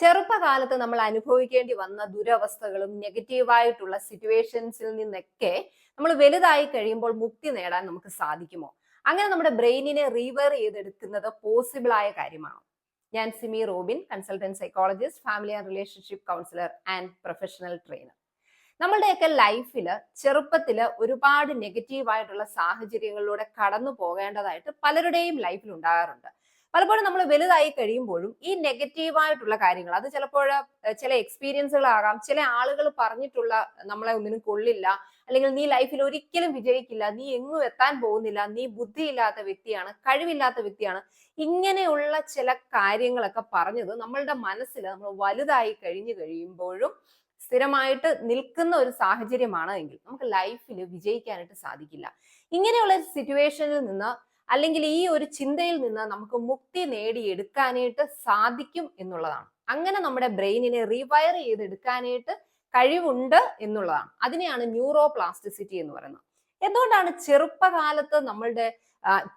ചെറുപ്പകാലത്ത് നമ്മൾ അനുഭവിക്കേണ്ടി വന്ന ദുരവസ്ഥകളും നെഗറ്റീവായിട്ടുള്ള സിറ്റുവേഷൻസിൽ നിന്നൊക്കെ നമ്മൾ വലുതായി കഴിയുമ്പോൾ മുക്തി നേടാൻ നമുക്ക് സാധിക്കുമോ? അങ്ങനെ നമ്മുടെ ബ്രെയിനിനെ റീവയർ ചെയ്തെടുക്കുന്നത് പോസിബിൾ ആയ കാര്യമാണോ? ഞാൻ Simi Robin, consultant psychologist, family and relationship counsellor and professional trainer. നമ്മളുടെയൊക്കെ ലൈഫിൽ ചെറുപ്പത്തിൽ ഒരുപാട് നെഗറ്റീവായിട്ടുള്ള സാഹചര്യങ്ങളിലൂടെ കടന്നു പോകേണ്ടതായിട്ട് പലരുടെയും ലൈഫിൽ ഉണ്ടാകാറുണ്ട്. പലപ്പോഴും നമ്മൾ വലുതായി കഴിയുമ്പോഴും ഈ നെഗറ്റീവായിട്ടുള്ള കാര്യങ്ങൾ അത് ചിലപ്പോൾ ചില എക്സ്പീരിയൻസുകളാകാം, ചില ആളുകൾ പറഞ്ഞിട്ടുള്ള നമ്മളെ ഒന്നിനും കൊള്ളില്ല, അല്ലെങ്കിൽ നീ ലൈഫിൽ ഒരിക്കലും വിജയിക്കില്ല, നീ എങ്ങും എത്താൻ പോകുന്നില്ല, നീ ബുദ്ധിയില്ലാത്ത വ്യക്തിയാണ്, കഴിവില്ലാത്ത വ്യക്തിയാണ്, ഇങ്ങനെയുള്ള ചില കാര്യങ്ങളൊക്കെ പറഞ്ഞത് നമ്മളുടെ മനസ്സിൽ നമ്മൾ വലുതായി കഴിയുമ്പോഴും സ്ഥിരമായിട്ട് നിൽക്കുന്ന ഒരു സാഹചര്യമാണ് എങ്കിൽ നമുക്ക് ലൈഫിൽ വിജയിക്കാനായിട്ട് സാധിക്കില്ല. ഇങ്ങനെയുള്ള സിറ്റുവേഷനിൽ നിന്ന് അല്ലെങ്കിൽ ഈ ഒരു ചിന്തയിൽ നിന്ന് നമുക്ക് മുക്തി നേടിയെടുക്കാനായിട്ട് സാധിക്കും എന്നുള്ളതാണ്. അങ്ങനെ നമ്മുടെ ബ്രെയിനിനെ റീവയർ ചെയ്തെടുക്കാനായിട്ട് കഴിവുണ്ട് എന്നുള്ളതാണ്. അതിനെയാണ് ന്യൂറോ പ്ലാസ്റ്റിസിറ്റി എന്ന് പറയുന്നത്. എന്തുകൊണ്ടാണ് ചെറുപ്പകാലത്ത് നമ്മളുടെ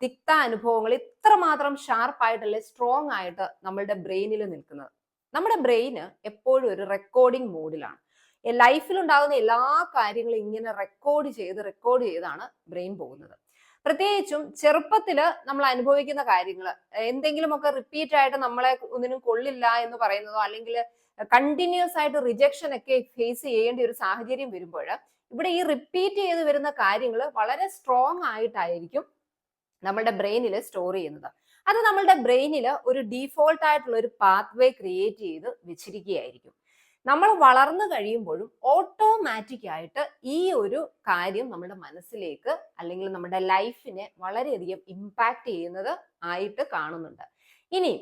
തിക്ത അനുഭവങ്ങൾ ഇത്രമാത്രം ഷാർപ്പായിട്ടല്ലേ സ്ട്രോങ് ആയിട്ട് നമ്മളുടെ ബ്രെയിനിൽ നിൽക്കുന്നത്? നമ്മുടെ ബ്രെയിന് എപ്പോഴും ഒരു റെക്കോർഡിംഗ് മോഡിലാണ്. ലൈഫിൽ ഉണ്ടാകുന്ന എല്ലാ കാര്യങ്ങളും ഇങ്ങനെ റെക്കോർഡ് ചെയ്താണ് ബ്രെയിൻ പോകുന്നത്. പ്രത്യേകിച്ചും ചെറുപ്പത്തില് നമ്മൾ അനുഭവിക്കുന്ന കാര്യങ്ങൾ എന്തെങ്കിലുമൊക്കെ റിപ്പീറ്റ് ആയിട്ട് നമ്മളെ ഒന്നിനും കൊള്ളില്ല എന്ന് പറയുന്നതോ, അല്ലെങ്കിൽ കണ്ടിന്യൂസ് ആയിട്ട് റിജക്ഷൻ ഒക്കെ ഫേസ് ചെയ്യേണ്ട ഒരു സാഹചര്യം വരുമ്പോൾ ഇവിടെ ഈ റിപ്പീറ്റ് ചെയ്ത് വരുന്ന കാര്യങ്ങൾ വളരെ സ്ട്രോങ് ആയിട്ടായിരിക്കും നമ്മളുടെ ബ്രെയിനിൽ സ്റ്റോർ ചെയ്യുന്നത്. അത് നമ്മളുടെ ബ്രെയിനിൽ ഒരു ഡീഫോൾട്ട് ആയിട്ടുള്ള ഒരു പാത്വേ ക്രിയേറ്റ് ചെയ്ത് വെച്ചിരിക്കുകയായിരിക്കും. നമ്മൾ വളർന്നു കഴിയുമ്പോഴും ഓട്ടോമാറ്റിക് ആയിട്ട് ഈ ഒരു കാര്യം നമ്മുടെ മനസ്സിലേക്ക് അല്ലെങ്കിൽ നമ്മുടെ ലൈഫിനെ വളരെയധികം ഇമ്പാക്ട് ചെയ്യുന്നത് ആയിട്ട് കാണുന്നുണ്ട്. ഇനി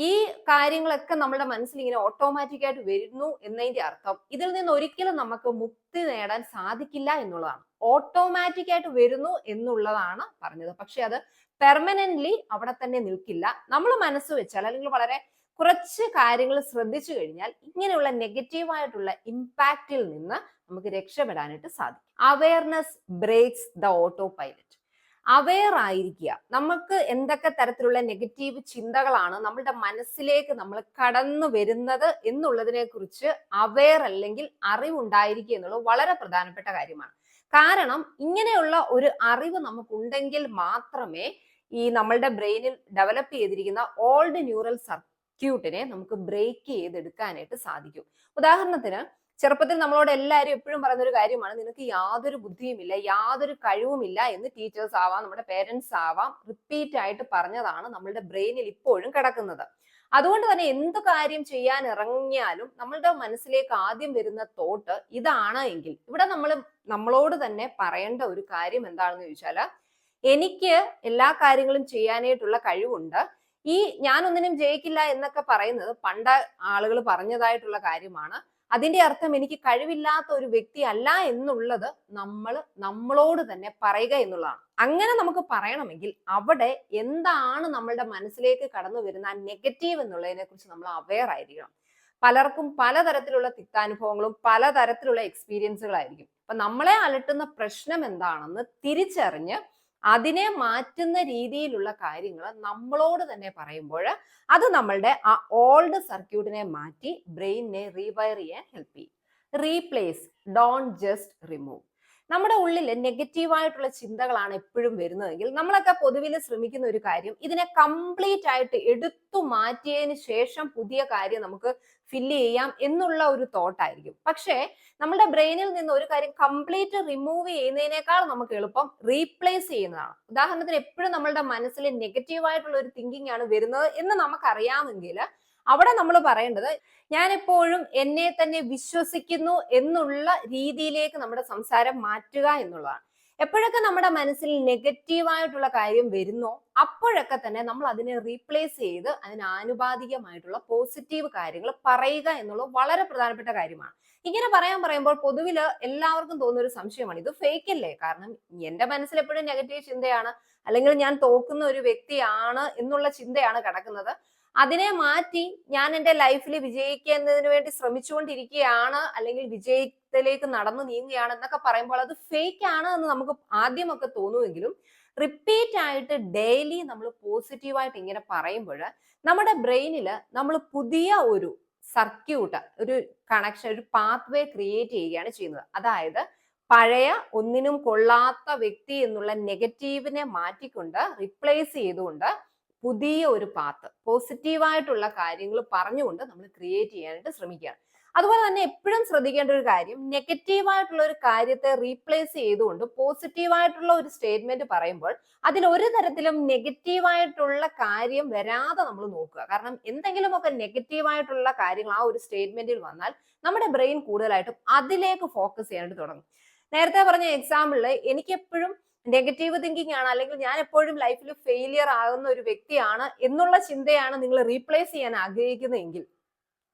ഈ കാര്യങ്ങളൊക്കെ നമ്മുടെ മനസ്സിൽ ഇങ്ങനെ ഓട്ടോമാറ്റിക് ആയിട്ട് വരുന്നു എന്നതിന്റെ അർത്ഥം ഇതിൽ നിന്ന് ഒരിക്കലും നമുക്ക് മുക്തി നേടാൻ സാധിക്കില്ല എന്നുള്ളതാണ്. ഓട്ടോമാറ്റിക് ആയിട്ട് വരുന്നു എന്നുള്ളതാണ് പറഞ്ഞത്. പക്ഷെ അത് പെർമനന്റ്ലി അവിടെ തന്നെ നിൽക്കില്ല. നമ്മൾ മനസ്സ് വെച്ചാൽ അല്ലെങ്കിൽ വളരെ കുറച്ച് കാര്യങ്ങൾ ശ്രദ്ധിച്ചു കഴിഞ്ഞാൽ ഇങ്ങനെയുള്ള നെഗറ്റീവായിട്ടുള്ള ഇമ്പാക്റ്റിൽ നിന്ന് നമുക്ക് രക്ഷപ്പെടാനായിട്ട് സാധിക്കും. Awareness breaks the autopilot. Aware ആയിരിക്കുക. നമുക്ക് എന്തൊക്കെ തരത്തിലുള്ള നെഗറ്റീവ് ചിന്തകളാണ് നമ്മളുടെ മനസ്സിലേക്ക് നമ്മൾ കടന്നു വരുന്നത് എന്നുള്ളതിനെ കുറിച്ച് അവെയർ അല്ലെങ്കിൽ അറിവുണ്ടായിരിക്കുക എന്നുള്ളത് വളരെ പ്രധാനപ്പെട്ട കാര്യമാണ്. കാരണം ഇങ്ങനെയുള്ള ഒരു അറിവ് നമുക്കുണ്ടെങ്കിൽ മാത്രമേ ഈ നമ്മളുടെ ബ്രെയിനിൽ ഡെവലപ്പ് ചെയ്തിരിക്കുന്ന ഓൾഡ് ന്യൂറൽ സർക്യൂട്ടിനെ നമുക്ക് ബ്രേക്ക് ചെയ്തെടുക്കാനായിട്ട് സാധിക്കും. ഉദാഹരണത്തിന്, ചെറുപ്പത്തിൽ നമ്മളോട് എല്ലാവരും എപ്പോഴും പറയുന്ന ഒരു കാര്യമാണ്, നിനക്ക് യാതൊരു ബുദ്ധിയുമില്ല, യാതൊരു കഴിവുമില്ല എന്ന് ടീച്ചേഴ്സ് ആവാം, നമ്മുടെ പേരൻസ് ആവാം റിപ്പീറ്റ് ആയിട്ട് പറഞ്ഞതാണ് നമ്മളുടെ ബ്രെയിനിൽ ഇപ്പോഴും കിടക്കുന്നത്. അതുകൊണ്ട് തന്നെ എന്ത് കാര്യം ചെയ്യാൻ ഇറങ്ങിയാലും നമ്മളുടെ മനസ്സിലേക്ക് ആദ്യം വരുന്ന തോട്ട് ഇതാണ് എങ്കിൽ ഇവിടെ നമ്മളോട് തന്നെ പറയേണ്ട ഒരു കാര്യം എന്താണെന്ന് ചോദിച്ചാൽ, എനിക്ക് എല്ലാ കാര്യങ്ങളും ചെയ്യാനായിട്ടുള്ള കഴിവുണ്ട്, ഈ ഞാനൊന്നിനും ജയിക്കില്ല എന്നൊക്കെ പറയുന്നത് പണ്ട് ആളുകൾ പറഞ്ഞതായിട്ടുള്ള കാര്യമാണ്. അതിന്റെ അർത്ഥം എനിക്ക് കഴിവില്ലാത്ത ഒരു വ്യക്തി അല്ല എന്നുള്ളത് നമ്മളോട് തന്നെ പറയുക എന്നുള്ളതാണ്. അങ്ങനെ നമുക്ക് പറയണമെങ്കിൽ അവിടെ എന്താണ് നമ്മളുടെ മനസ്സിലേക്ക് കടന്നു വരുന്ന നെഗറ്റീവ് എന്നുള്ളതിനെ കുറിച്ച് നമ്മൾ അവെയർ ആയിരിക്കണം. പലർക്കും പലതരത്തിലുള്ള തിക്താനുഭവങ്ങളും പലതരത്തിലുള്ള എക്സ്പീരിയൻസുകളായിരിക്കും. അപ്പൊ നമ്മളെ അലട്ടുന്ന പ്രശ്നം എന്താണെന്ന് തിരിച്ചറിഞ്ഞ് അതിനെ മാറ്റുന്ന രീതിയിലുള്ള കാര്യങ്ങൾ നമ്മളോട് തന്നെ പറയുമ്പോൾ അത് നമ്മളുടെ ആ ഓൾഡ് സർക്യൂട്ടിനെ മാറ്റി ബ്രെയിനിനെ റീവയർ ചെയ്യാൻ ഹെൽപ്പ് ചെയ്യും. Replace, don't just remove. നമ്മുടെ ഉള്ളിൽ നെഗറ്റീവായിട്ടുള്ള ചിന്തകളാണ് എപ്പോഴും വരുന്നതെങ്കിൽ നമ്മളൊക്കെ പൊതുവിൽ ശ്രമിക്കുന്ന ഒരു കാര്യം ഇതിനെ കംപ്ലീറ്റ് ആയിട്ട് എടുത്തു മാറ്റിയതിന് ശേഷം പുതിയ കാര്യം നമുക്ക് ഫില്ല് ചെയ്യാം എന്നുള്ള ഒരു തോട്ടായിരിക്കും. പക്ഷേ നമ്മുടെ ബ്രെയിനിൽ നിന്ന് ഒരു കാര്യം കംപ്ലീറ്റ് റിമൂവ് ചെയ്യുന്നതിനേക്കാൾ നമുക്ക് എളുപ്പം റീപ്ലേസ് ചെയ്യുന്നതാണ്. ഉദാഹരണത്തിന്, എപ്പോഴും നമ്മളുടെ മനസ്സിൽ നെഗറ്റീവായിട്ടുള്ള ഒരു തിങ്കിങ് ആണ് വരുന്നത് എന്ന് നമുക്കറിയാമെങ്കിൽ അവിടെ നമ്മൾ പറയേണ്ടത്, ഞാൻ എപ്പോഴും എന്നെ തന്നെ വിശ്വസിക്കുന്നു എന്നുള്ള രീതിയിലേക്ക് നമ്മുടെ സംസാരം മാറ്റുക എന്നുള്ളതാണ്. എപ്പോഴൊക്കെ നമ്മുടെ മനസ്സിൽ നെഗറ്റീവായിട്ടുള്ള കാര്യം വരുന്നോ അപ്പോഴൊക്കെ തന്നെ നമ്മൾ അതിനെ റീപ്ലേസ് ചെയ്ത് അതിന് ആനുപാതികമായിട്ടുള്ള പോസിറ്റീവ് കാര്യങ്ങൾ പറയുക എന്നുള്ളത് വളരെ പ്രധാനപ്പെട്ട കാര്യമാണ്. ഇങ്ങനെ പറയുമ്പോൾ പൊതുവിൽ എല്ലാവർക്കും തോന്നുന്ന ഒരു സംശയമാണ്, ഇത് ഫേക്ക് അല്ലേ? കാരണം എന്റെ മനസ്സിൽ എപ്പോഴും നെഗറ്റീവ് ചിന്തയാണ്, അല്ലെങ്കിൽ ഞാൻ തോക്കുന്ന ഒരു വ്യക്തിയാണ് എന്നുള്ള ചിന്തയാണ് കിടക്കുന്നത്. അതിനെ മാറ്റി ഞാൻ എൻ്റെ ലൈഫിൽ വിജയിക്കുന്നതിന് വേണ്ടി ശ്രമിച്ചുകൊണ്ടിരിക്കുകയാണ്, അല്ലെങ്കിൽ വിജയത്തിലേക്ക് നടന്നു നീങ്ങുകയാണ് എന്നൊക്കെ പറയുമ്പോൾ അത് ഫേക്ക് ആണ് എന്ന് നമുക്ക് ആദ്യമൊക്കെ തോന്നുമെങ്കിലും റിപ്പീറ്റ് ആയിട്ട് ഡെയിലി നമ്മൾ പോസിറ്റീവായിട്ട് ഇങ്ങനെ പറയുമ്പോൾ നമ്മുടെ ബ്രെയിനിൽ നമ്മൾ പുതിയ ഒരു സർക്യൂട്ട്, ഒരു കണക്ഷൻ, ഒരു പാത്ത് വേ ക്രിയേറ്റ് ചെയ്യുകയാണ് ചെയ്യുന്നത്. അതായത് പഴയ ഒന്നിനും കൊള്ളാത്ത വ്യക്തി എന്നുള്ള നെഗറ്റീവിനെ മാറ്റിക്കൊണ്ട് റീപ്ലേസ് ചെയ്തുകൊണ്ട് പുതിയ ഒരു പാത്ത്, പോസിറ്റീവായിട്ടുള്ള കാര്യങ്ങൾ പറഞ്ഞുകൊണ്ട് നമ്മൾ ക്രിയേറ്റ് ചെയ്യാനായിട്ട് ശ്രമിക്കുകയാണ്. അതുപോലെ തന്നെ എപ്പോഴും ശ്രദ്ധിക്കേണ്ട ഒരു കാര്യം, നെഗറ്റീവായിട്ടുള്ള ഒരു കാര്യത്തെ റീപ്ലേസ് ചെയ്തുകൊണ്ട് പോസിറ്റീവായിട്ടുള്ള ഒരു സ്റ്റേറ്റ്മെന്റ് പറയുമ്പോൾ അതിൽ ഒരു തരത്തിലും നെഗറ്റീവായിട്ടുള്ള കാര്യം വരാതെ നമ്മൾ നോക്കുക. കാരണം എന്തെങ്കിലുമൊക്കെ നെഗറ്റീവായിട്ടുള്ള കാര്യങ്ങൾ ആ ഒരു സ്റ്റേറ്റ്മെന്റിൽ വന്നാൽ നമ്മുടെ ബ്രെയിൻ കൂടുതലായിട്ടും അതിലേക്ക് ഫോക്കസ് ചെയ്യാനായിട്ട് തുടങ്ങും. നേരത്തെ പറഞ്ഞ എക്സാമ്പിളില് എനിക്ക് എപ്പോഴും നെഗറ്റീവ് തിങ്കിങ് ആണ്, അല്ലെങ്കിൽ ഞാൻ എപ്പോഴും ലൈഫിൽ ഫെയിലിയർ ആകുന്ന ഒരു വ്യക്തിയാണ് എന്നുള്ള ചിന്തയാണ് നിങ്ങൾ റീപ്ലേസ് ചെയ്യാൻ ആഗ്രഹിക്കുന്നതെങ്കിൽ,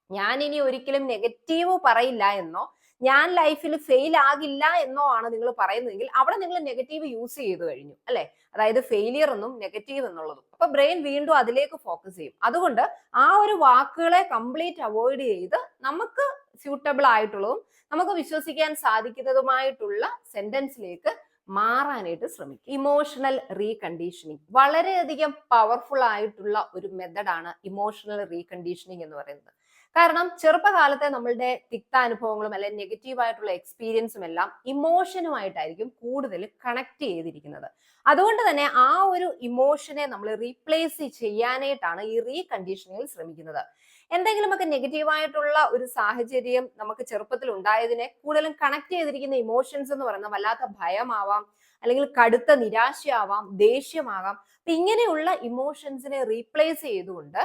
ഞാൻ ഇനി ഒരിക്കലും നെഗറ്റീവ് പറയില്ല എന്നോ ഞാൻ ലൈഫിൽ ഫെയിൽ ആകില്ല എന്നോ ആണ് നിങ്ങൾ പറയുന്നതെങ്കിൽ അവിടെ നിങ്ങൾ നെഗറ്റീവ് യൂസ് ചെയ്തു കഴിഞ്ഞു അല്ലെ. അതായത് ഫെയിലിയർ എന്നും നെഗറ്റീവ് എന്നുള്ളതും. അപ്പൊ ബ്രെയിൻ വീണ്ടും അതിലേക്ക് ഫോക്കസ് ചെയ്യും. അതുകൊണ്ട് ആ ഒരു വാക്കുകളെ കംപ്ലീറ്റ് അവോയ്ഡ് ചെയ്ത് നമുക്ക് സ്യൂട്ടബിൾ ആയിട്ടുള്ളതും നമുക്ക് വിശ്വസിക്കാൻ സാധിക്കുന്നതുമായിട്ടുള്ള സെന്റൻസിലേക്ക് മാറാനായിട്ട് ശ്രമിക്കും. ഇമോഷണൽ റീകണ്ടീഷനിങ് വളരെയധികം പവർഫുൾ ആയിട്ടുള്ള ഒരു മെത്തഡാണ് ഇമോഷണൽ റീകണ്ടീഷനിങ് എന്ന് പറയുന്നത്. കാരണം ചെറുപ്പകാലത്തെ നമ്മളുടെ തിക്താനുഭവങ്ങളും അല്ലെങ്കിൽ നെഗറ്റീവായിട്ടുള്ള എക്സ്പീരിയൻസും എല്ലാം ഇമോഷനുമായിട്ടായിരിക്കും കൂടുതൽ കണക്ട് ചെയ്തിരിക്കുന്നത്. അതുകൊണ്ട് തന്നെ ആ ഒരു ഇമോഷനെ നമ്മൾ റീപ്ലേസ് ചെയ്യാനായിട്ടാണ് ഈ റീകണ്ടീഷനിങ്ങിൽ ശ്രമിക്കുന്നത്. എന്തെങ്കിലുമൊക്കെ നെഗറ്റീവായിട്ടുള്ള ഒരു സാഹചര്യം നമുക്ക് ചെറുപ്പത്തിൽ ഉണ്ടായതിനെ കൂടുതലും കണക്ട് ചെയ്തിരിക്കുന്ന ഇമോഷൻസ് എന്ന് പറയുന്നത് വല്ലാത്ത ഭയമാവാം, അല്ലെങ്കിൽ കടുത്ത നിരാശയാവാം, ദേഷ്യമാകാം. അപ്പൊ ഇങ്ങനെയുള്ള ഇമോഷൻസിനെ റീപ്ലേസ് ചെയ്തുകൊണ്ട്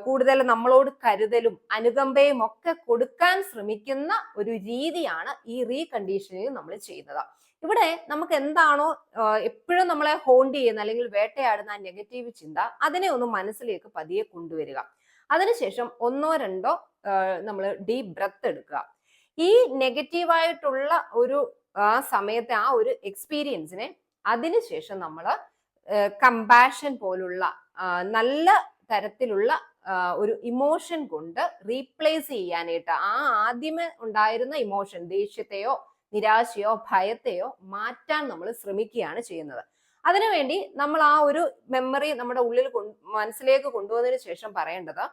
കൂടുതൽ നമ്മളോട് കരുതലും അനുകമ്പയും ഒക്കെ കൊടുക്കാൻ ശ്രമിക്കുന്ന ഒരു രീതിയാണ് ഈ റീകണ്ടീഷനിങ് നമ്മൾ ചെയ്യുന്നത്. ഇവിടെ നമുക്ക് എന്താണോ എപ്പോഴും നമ്മളെ ഹോണ്ട് ചെയ്യുന്ന അല്ലെങ്കിൽ വേട്ടയാടുന്ന ആ നെഗറ്റീവ് ചിന്ത, അതിനെ ഒന്ന് മനസ്സിലേക്ക് പതിയെ കൊണ്ടുവരിക. അതിനുശേഷം ഒന്നോ രണ്ടോ നമ്മൾ ഡീപ് ബ്രെത്ത് എടുക്കുക. ഈ നെഗറ്റീവായിട്ടുള്ള ഒരു സമയത്തെ ആ ഒരു എക്സ്പീരിയൻസിനെ അതിനുശേഷം നമ്മൾ കമ്പാഷൻ പോലുള്ള നല്ല തരത്തിലുള്ള ഒരു ഇമോഷൻ കൊണ്ട് റീപ്ലേസ് ചെയ്യാനായിട്ട് ആ ആദ്യമേ ഉണ്ടായിരുന്ന ഇമോഷൻ, ദേഷ്യത്തെയോ നിരാശയോ ഭയത്തെയോ മാറ്റാൻ നമ്മൾ ശ്രമിക്കുകയാണ് ചെയ്യുന്നത്. അതിനുവേണ്ടി നമ്മൾ ആ ഒരു മെമ്മറി നമ്മുടെ ഉള്ളിൽ മനസ്സിലേക്ക് കൊണ്ടുവന്നതിന് ശേഷം പറയേണ്ടത്,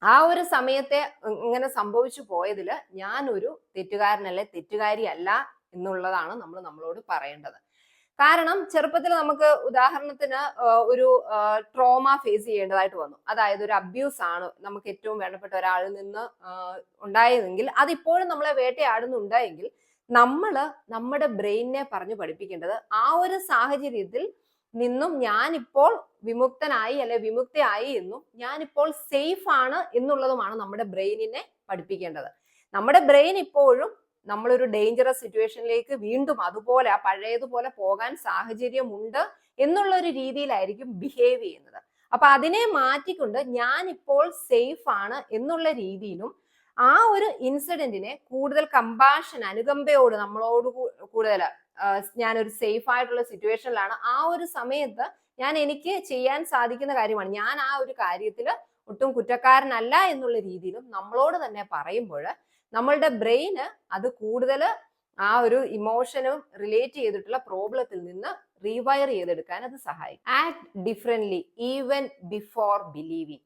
ആ ഒരു സമയത്തെ ഇങ്ങനെ സംഭവിച്ചു പോയതിൽ ഞാൻ ഒരു തെറ്റുകാരനല്ല, തെറ്റുകാരിയല്ല എന്നുള്ളതാണ് നമ്മൾ നമ്മളോട് പറയേണ്ടത്. കാരണം ചെറുപ്പത്തിൽ നമുക്ക് ഉദാഹരണത്തിന് ഒരു ട്രോമ ഫേസ് ചെയ്യേണ്ടതായിട്ട് വന്നു. അതായത് ഒരു അബ്യൂസ് ആണ് നമുക്ക് ഏറ്റവും വേണ്ടപ്പെട്ട ഒരാളിൽ നിന്ന് ഉണ്ടായതെങ്കിൽ, അതിപ്പോഴും നമ്മളെ വേട്ടയാടുന്നുണ്ടെങ്കിൽ നമ്മുടെ ബ്രെയിനിനെ പറഞ്ഞു പഠിപ്പിക്കേണ്ടത്, ആ ഒരു സാഹചര്യത്തിൽ നിന്നും ഞാനിപ്പോൾ വിമുക്തനായി അല്ലെ വിമുക്തയായി എന്നും ഞാനിപ്പോൾ സേഫ് ആണ് എന്നുള്ളതുമാണ് നമ്മുടെ ബ്രെയിനിനെ പഠിപ്പിക്കേണ്ടത്. നമ്മുടെ ബ്രെയിൻ ഇപ്പോഴും നമ്മളൊരു ഡേഞ്ചറസ് സിറ്റുവേഷനിലേക്ക് വീണ്ടും അതുപോലെ പഴയതുപോലെ പോകാൻ സാഹചര്യമുണ്ട് എന്നുള്ള ഒരു രീതിയിലായിരിക്കും ബിഹേവ് ചെയ്യുന്നത്. അപ്പൊ അതിനെ മാറ്റിക്കൊണ്ട് ഞാനിപ്പോൾ സേഫ് ആണ് എന്നുള്ള രീതിയിലും ആ ഒരു ഇൻസിഡന്റിനെ കൂടുതൽ കമ്പാഷൻ, അനുകമ്പയോട് നമ്മളോട് കൂടുതൽ ഞാനൊരു സേഫ് ആയിട്ടുള്ള സിറ്റുവേഷനിലാണ്, ആ ഒരു സമയത്ത് എനിക്ക് ചെയ്യാൻ സാധിക്കുന്ന കാര്യമാണ്, ഞാൻ ആ ഒരു കാര്യത്തിൽ ഒട്ടും കുറ്റക്കാരനല്ല എന്നുള്ള രീതിയിലും നമ്മളോട് തന്നെ പറയുമ്പോൾ നമ്മളുടെ ബ്രെയിന് അത് കൂടുതൽ ആ ഒരു ഇമോഷനും റിലേറ്റ് ചെയ്തിട്ടുള്ള പ്രോബ്ലത്തിൽ നിന്ന് റീവയർ ചെയ്തെടുക്കാൻ അത് സഹായിക്കും. Act differently even before believing.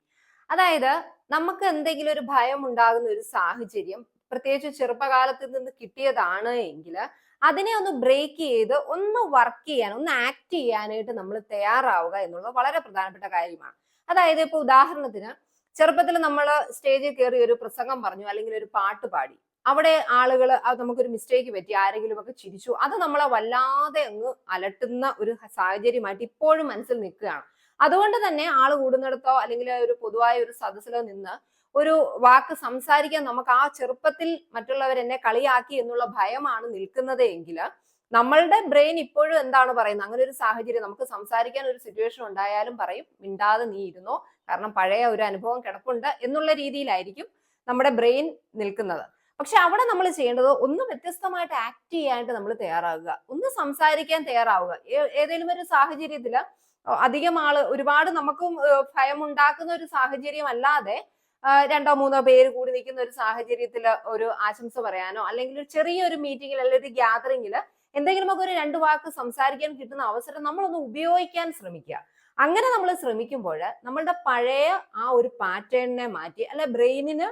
അതായത് നമുക്ക് എന്തെങ്കിലും ഒരു ഭയം ഉണ്ടാകുന്ന ഒരു സാഹചര്യം പ്രത്യേകിച്ച് ചെറുപ്പകാലത്തിൽ നിന്ന് കിട്ടിയതാണ് എങ്കിൽ അതിനെ ഒന്ന് ബ്രേക്ക് ചെയ്ത് ഒന്ന് വർക്ക് ചെയ്യാൻ, ഒന്ന് ആക്ട് ചെയ്യാനായിട്ട് നമ്മൾ തയ്യാറാവുക എന്നുള്ളത് വളരെ പ്രധാനപ്പെട്ട കാര്യമാണ്. അതായത് ഇപ്പൊ ഉദാഹരണത്തിന് ചെറുപ്പത്തിൽ നമ്മൾ സ്റ്റേജിൽ കയറി ഒരു പ്രസംഗം പറഞ്ഞു അല്ലെങ്കിൽ ഒരു പാട്ട് പാടി, അവിടെ ആളുകൾ നമുക്കൊരു മിസ്റ്റേക്ക് പറ്റി, ആരെങ്കിലും ഒക്കെ ചിരിച്ചു, അത് നമ്മളെ വല്ലാതെ അങ്ങ് അലട്ടുന്ന ഒരു സാഹചര്യമായിട്ട് ഇപ്പോഴും മനസ്സിൽ നിൽക്കുകയാണ്. അതുകൊണ്ട് തന്നെ ആൾ കൂടുന്നിടത്തോ അല്ലെങ്കിൽ ഒരു പൊതുവായ ഒരു സദസ്സിലോ നിന്ന് ഒരു വാക്ക് സംസാരിക്കാൻ നമുക്ക് ആ ചെറുപ്പത്തിൽ മറ്റുള്ളവർ എന്നെ കളിയാക്കി എന്നുള്ള ഭയമാണ് നിൽക്കുന്നത് എങ്കിൽ നമ്മളുടെ ബ്രെയിൻ ഇപ്പോഴും എന്താണ് പറയുന്നത്, അങ്ങനെ ഒരു സാഹചര്യം നമുക്ക് സംസാരിക്കാൻ ഒരു സിറ്റുവേഷൻ ഉണ്ടായാലും പറയും മിണ്ടാതെ നീ ഇരുന്നോ, കാരണം പഴയ ഒരു അനുഭവം കിടപ്പുണ്ട് എന്നുള്ള രീതിയിലായിരിക്കും നമ്മുടെ ബ്രെയിൻ നിൽക്കുന്നത്. പക്ഷെ അവിടെ നമ്മൾ ചെയ്യേണ്ടത് ഒന്ന് വ്യത്യസ്തമായിട്ട് ആക്ട് ചെയ്യാനായിട്ട് നമ്മൾ തയ്യാറാവുക, ഒന്ന് സംസാരിക്കാൻ തയ്യാറാവുക. ഏതെങ്കിലും ഒരു സാഹചര്യത്തിൽ അധികം ഒരുപാട് നമുക്കും ഭയമുണ്ടാക്കുന്ന ഒരു സാഹചര്യം അല്ലാതെ രണ്ടോ മൂന്നോ പേര് കൂടി നിൽക്കുന്ന ഒരു സാഹചര്യത്തിൽ ഒരു ആശംസ പറയാനോ അല്ലെങ്കിൽ ഒരു ചെറിയൊരു മീറ്റിംഗിൽ അല്ലെങ്കിൽ ഒരു ഗ്യാതറിംഗിൽ എന്തെങ്കിലുമൊക്കെ ഒരു രണ്ട് വാക്ക് സംസാരിക്കാൻ കിട്ടുന്ന അവസരം നമ്മളൊന്ന് ഉപയോഗിക്കാൻ ശ്രമിക്കുക. അങ്ങനെ നമ്മൾ ശ്രമിക്കുമ്പോൾ നമ്മളുടെ പഴയ ആ ഒരു പാറ്റേണിനെ മാറ്റി, അല്ലെ ബ്രെയിനിന്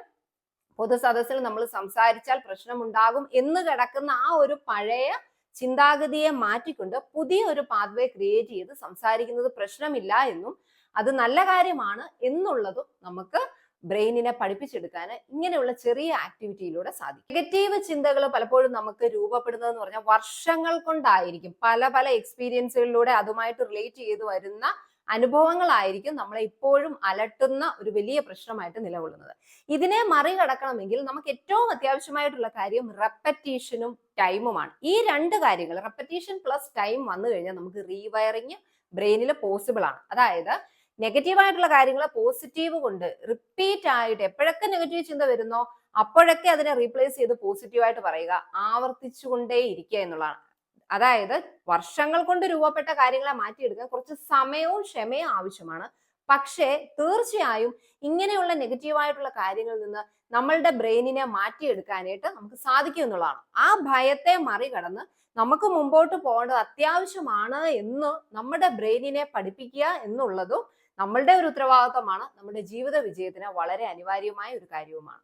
പൊതുസദസ്സിൽ നമ്മൾ സംസാരിച്ചാൽ പ്രശ്നമുണ്ടാകും എന്ന് കിടക്കുന്ന ആ ഒരു പഴയ ചിന്താഗതിയെ മാറ്റിക്കൊണ്ട് പുതിയ ഒരു പാത്വേ ക്രിയേറ്റ് ചെയ്ത് സംസാരിക്കുന്നത് പ്രശ്നമില്ല എന്നും അത് നല്ല കാര്യമാണ് എന്നുള്ളതും നമുക്ക് ബ്രെയിനിനെ പഠിപ്പിച്ചെടുക്കാൻ ഇങ്ങനെയുള്ള ചെറിയ ആക്ടിവിറ്റിയിലൂടെ സാധിക്കും. നെഗറ്റീവ് ചിന്തകൾ പലപ്പോഴും നമുക്ക് രൂപപ്പെടുന്നതെന്ന് പറഞ്ഞാൽ വർഷങ്ങൾ കൊണ്ടായിരിക്കും. പല പല എക്സ്പീരിയൻസുകളിലൂടെ അതുമായിട്ട് റിലേറ്റ് ചെയ്ത് വരുന്ന അനുഭവങ്ങളായിരിക്കും നമ്മളെ ഇപ്പോഴും അലട്ടുന്ന ഒരു വലിയ പ്രശ്നമായിട്ട് നിലകൊള്ളുന്നത്. ഇതിനെ മറികടക്കണമെങ്കിൽ നമുക്ക് ഏറ്റവും അത്യാവശ്യമായിട്ടുള്ള കാര്യം റെപ്പറ്റീഷനും ടൈമുമാണ്. ഈ രണ്ട് കാര്യങ്ങൾ, റെപ്പറ്റീഷൻ പ്ലസ് ടൈം വന്നു കഴിഞ്ഞാൽ നമുക്ക് റീവയറിങ് ബ്രെയിനിൽ പോസിബിൾ ആണ്. അതായത് നെഗറ്റീവ് ആയിട്ടുള്ള കാര്യങ്ങൾ പോസിറ്റീവ് കൊണ്ട് റിപ്പീറ്റ് ആയിട്ട് എപ്പോഴൊക്കെ നെഗറ്റീവ് ചിന്ത വരുന്നോ അപ്പോഴൊക്കെ അതിനെ റീപ്ലേസ് ചെയ്ത് പോസിറ്റീവായിട്ട് പറയുക, ആവർത്തിച്ചുകൊണ്ടേ ഇരിക്കുക എന്നുള്ളതാണ്. അതായത് വർഷങ്ങൾ കൊണ്ട് രൂപപ്പെട്ട കാര്യങ്ങളെ മാറ്റിയെടുക്കാൻ കുറച്ച് സമയവും ക്ഷമയും ആവശ്യമാണ്. പക്ഷേ തീർച്ചയായും ഇങ്ങനെയുള്ള നെഗറ്റീവായിട്ടുള്ള കാര്യങ്ങളിൽ നിന്ന് നമ്മളുടെ ബ്രെയിനിനെ മാറ്റിയെടുക്കാനായിട്ട് നമുക്ക് സാധിക്കും എന്നുള്ളതാണ്. ആ ഭയത്തെ മറികടന്ന് നമുക്ക് മുമ്പോട്ട് പോകേണ്ടത് അത്യാവശ്യമാണ് എന്ന് നമ്മുടെ ബ്രെയിനിനെ പഠിപ്പിക്കുക എന്നുള്ളതും നമ്മളുടെ ഒരു ഉത്തരവാദിത്തമാണ്. നമ്മുടെ ജീവിത വിജയത്തിന് വളരെ അനിവാര്യമായ ഒരു കാര്യവുമാണ്.